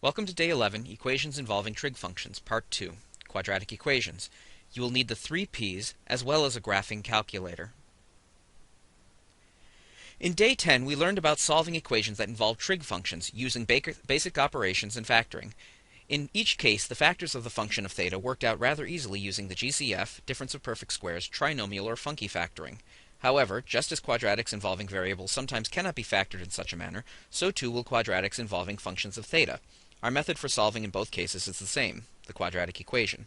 Welcome to Day 11, Equations Involving Trig Functions, Part 2, Quadratic Equations. You will need the 3 P's as well as a graphing calculator. In Day 10, we learned about solving equations that involve trig functions using basic operations and factoring. In each case, the factors of the function of theta worked out rather easily using the GCF, difference of perfect squares, trinomial, or funky factoring. However, just as quadratics involving variables sometimes cannot be factored in such a manner, so too will quadratics involving functions of theta. Our method for solving in both cases is the same, the quadratic equation.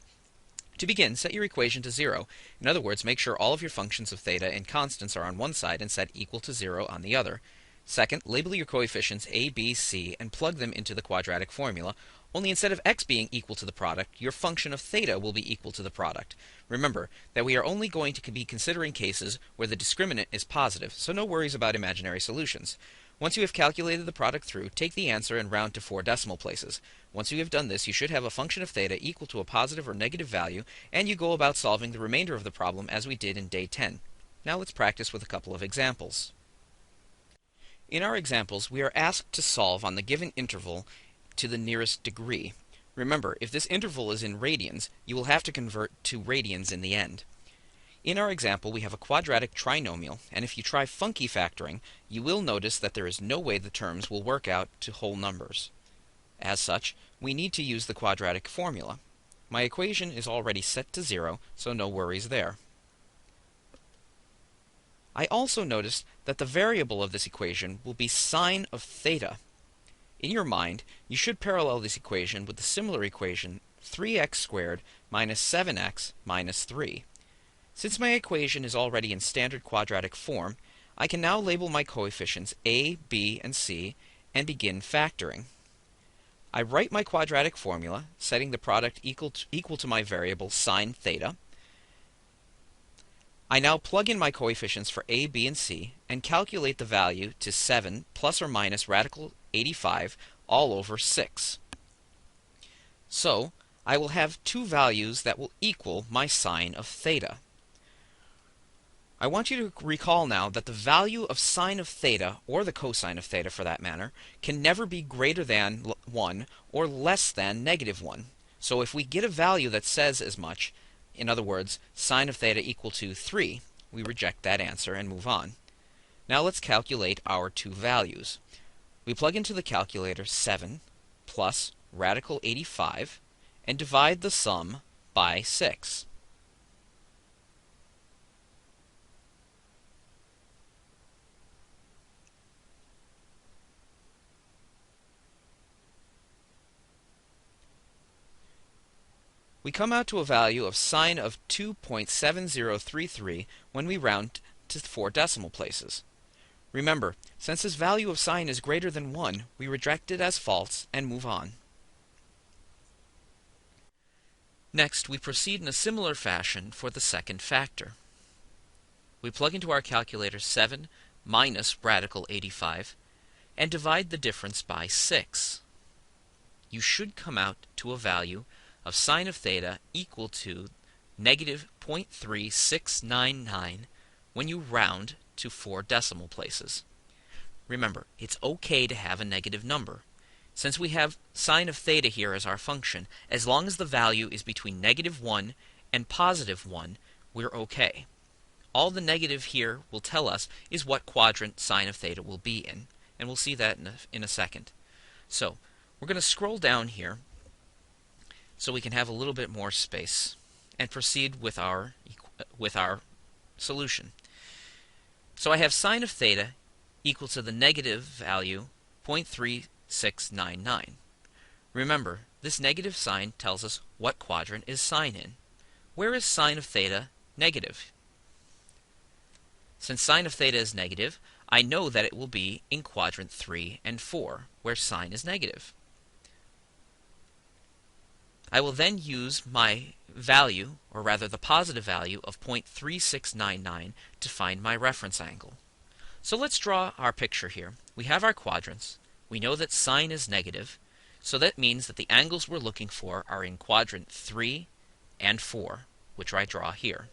To begin, set your equation to 0. In other words, make sure all of your functions of theta and constants are on one side and set equal to 0 on the other. Second, label your coefficients a, b, c, and plug them into the quadratic formula, only instead of x being equal to the product, your function of theta will be equal to the product. Remember that we are only going to be considering cases where the discriminant is positive, so no worries about imaginary solutions. Once you have calculated the product through, take the answer and round to 4 decimal places. Once you have done this, you should have a function of theta equal to a positive or negative value, and you go about solving the remainder of the problem as we did in Day 10. Now let's practice with a couple of examples. In our examples, we are asked to solve on the given interval to the nearest degree. Remember, if this interval is in radians, you will have to convert to radians in the end. In our example, we have a quadratic trinomial, and if you try funky factoring, you will notice that there is no way the terms will work out to whole numbers. As such, we need to use the quadratic formula. My equation is already set to 0, so no worries there. I also noticed that the variable of this equation will be sine of theta. In your mind, you should parallel this equation with the similar equation 3x squared minus 7x minus 3. Since my equation is already in standard quadratic form, I can now label my coefficients a, b, and c and begin factoring. I write my quadratic formula, setting the product equal to my variable sine theta. I now plug in my coefficients for a, b, and c and calculate the value to 7 plus or minus radical 85 all over 6. So, I will have two values that will equal my sine of theta. I want you to recall now that the value of sine of theta, or the cosine of theta for that matter, can never be greater than 1 or less than negative 1. So if we get a value that says as much, in other words, sine of theta equal to 3, we reject that answer and move on. Now let's calculate our two values. We plug into the calculator 7 plus radical 85 and divide the sum by 6. We come out to a value of sine of 2.7033 when we round to 4 decimal places. Remember, since this value of sine is greater than 1, we reject it as false and move on. Next, we proceed in a similar fashion for the second factor. We plug into our calculator 7 minus radical 85 and divide the difference by 6. You should come out to a value of sine of theta equal to negative 0.3699 when you round to 4 decimal places. Remember, it's okay to have a negative number. Since we have sine of theta here as our function, as long as the value is between negative 1 and positive 1, we're okay. All the negative here will tell us is what quadrant sine of theta will be in, and we'll see that in a second. So, we're going to scroll down here so we can have a little bit more space and proceed with our solution. So I have sine of theta equal to the negative value 0.3699. Remember, this negative sign tells us what quadrant is sine in. Where is sine of theta negative? Since sine of theta is negative, I know that it will be in quadrant 3 and 4, where sine is negative. I will then use my value, or rather the positive value, of 0.3699 to find my reference angle. So let's draw our picture here. We have our quadrants. We know that sine is negative, so that means that the angles we're looking for are in quadrant 3 and 4, which I draw here.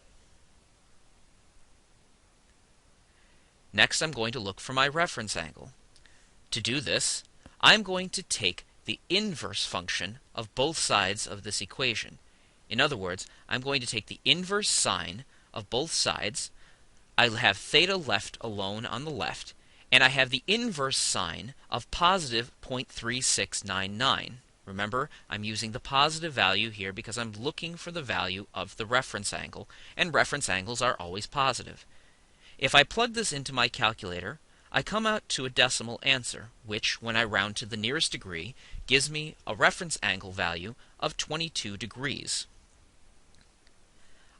Next, I'm going to look for my reference angle. To do this, I'm going to take the inverse function of both sides of this equation. In other words, I'm going to take the inverse sine of both sides. I have theta left alone on the left, and I have the inverse sine of positive 0.3699. Remember, I'm using the positive value here because I'm looking for the value of the reference angle, and reference angles are always positive. If I plug this into my calculator, I come out to a decimal answer, which, when I round to the nearest degree, gives me a reference angle value of 22 degrees.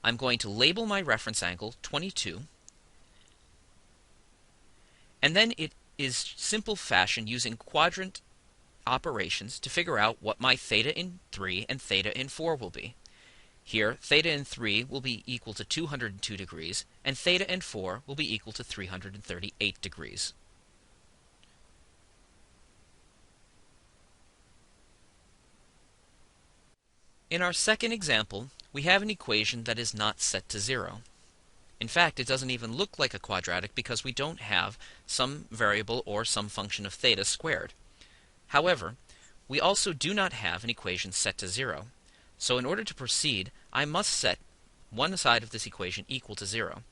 I'm going to label my reference angle 22, and then it is simple fashion using quadrant operations to figure out what my theta in 3 and theta in 4 will be. Here, theta in 3 will be equal to 202 degrees, and theta in 4 will be equal to 338 degrees. In our second example, we have an equation that is not set to 0. In fact, it doesn't even look like a quadratic because we don't have some variable or some function of theta squared. However, we also do not have an equation set to 0. So in order to proceed, I must set one side of this equation equal to 0.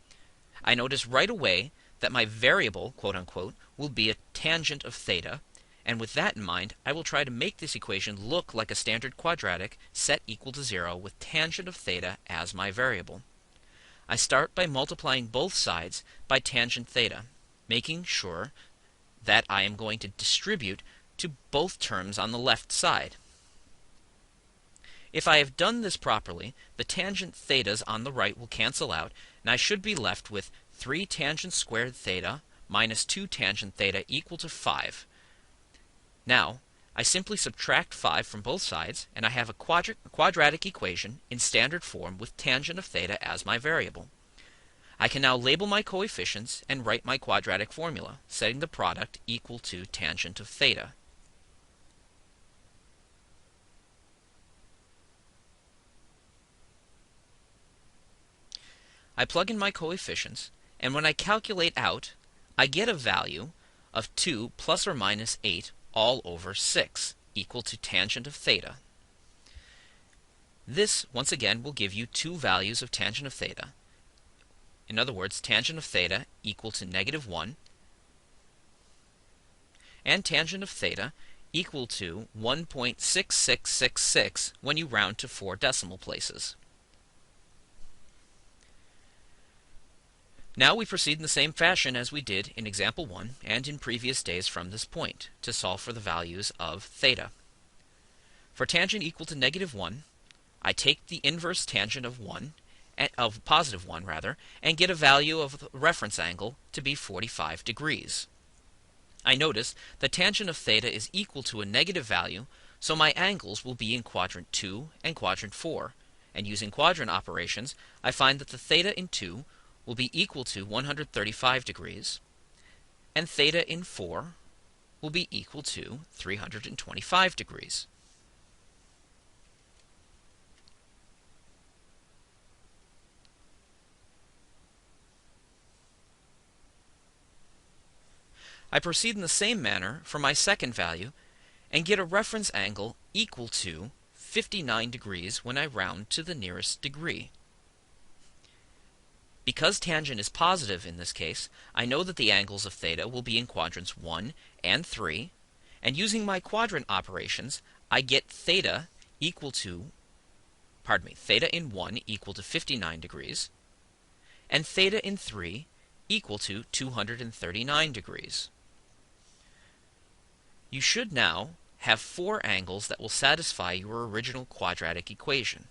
I notice right away that my variable, quote unquote, will be a tangent of theta, and with that in mind, I will try to make this equation look like a standard quadratic set equal to 0 with tangent of theta as my variable. I start by multiplying both sides by tangent theta, making sure that I am going to distribute to both terms on the left side. If I have done this properly, the tangent thetas on the right will cancel out, and I should be left with 3 tangent squared theta minus 2 tangent theta equal to 5. Now, I simply subtract 5 from both sides, and I have a quadratic equation in standard form with tangent of theta as my variable. I can now label my coefficients and write my quadratic formula, setting the product equal to tangent of theta. I plug in my coefficients, and when I calculate out, I get a value of 2 plus or minus 8 all over 6, equal to tangent of theta. This, once again, will give you two values of tangent of theta. In other words, tangent of theta equal to -1, and tangent of theta equal to 1.6666 when you round to 4 decimal places. Now we proceed in the same fashion as we did in example 1 and in previous days from this point to solve for the values of theta. For tangent equal to -1, I take the inverse tangent of positive 1 rather, and get a value of the reference angle to be 45 degrees. I notice the tangent of theta is equal to a negative value, so my angles will be in quadrant 2 and quadrant 4, and using quadrant operations, I find that the theta in 2 will be equal to 135 degrees, and theta in 4 will be equal to 325 degrees. I proceed in the same manner for my second value and get a reference angle equal to 59 degrees when I round to the nearest degree. Because tangent is positive in this case, I know that the angles of theta will be in quadrants 1 and 3, and using my quadrant operations, I get theta in 1 equal to 59 degrees, and theta in 3 equal to 239 degrees. You should now have 4 angles that will satisfy your original quadratic equation.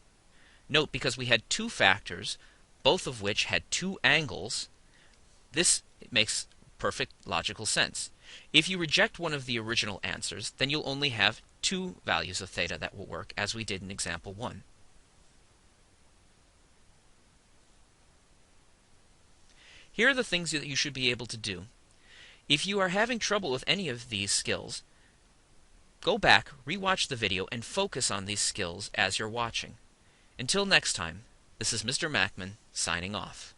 Note, because we had 2 factors, both of which had 2 angles, this makes perfect logical sense. If you reject one of the original answers, then you'll only have 2 values of theta that will work, as we did in example 1. Here are the things that you should be able to do. If you are having trouble with any of these skills, go back, rewatch the video, and focus on these skills as you're watching. Until next time, this is Mr. Mackman signing off.